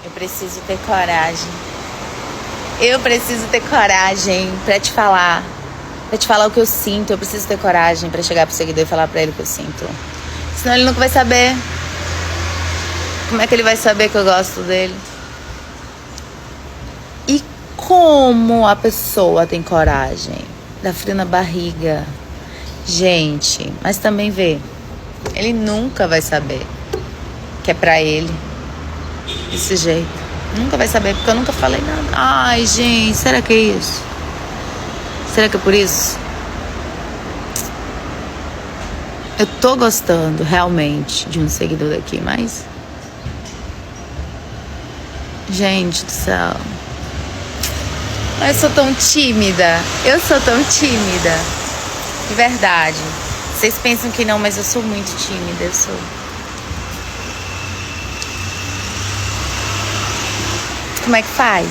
Eu preciso ter coragem. Eu preciso ter coragem pra te falar. Pra te falar o que eu sinto. Eu preciso ter coragem pra chegar pro seguidor e falar pra ele o que eu sinto. Senão ele nunca vai saber. Como é que ele vai saber que eu gosto dele? E como a pessoa tem coragem? Dá frio na barriga. Gente, mas também vê. Ele nunca vai saber que é pra ele. Desse jeito. Nunca vai saber, porque eu nunca falei nada. Ai, gente, será que é isso? Será que é por isso? Eu tô gostando realmente de um seguidor daqui, mas... Gente do céu. Eu sou tão tímida. Eu sou tão tímida. De verdade. Vocês pensam que não, mas eu sou muito tímida. Eu sou. Como é que faz?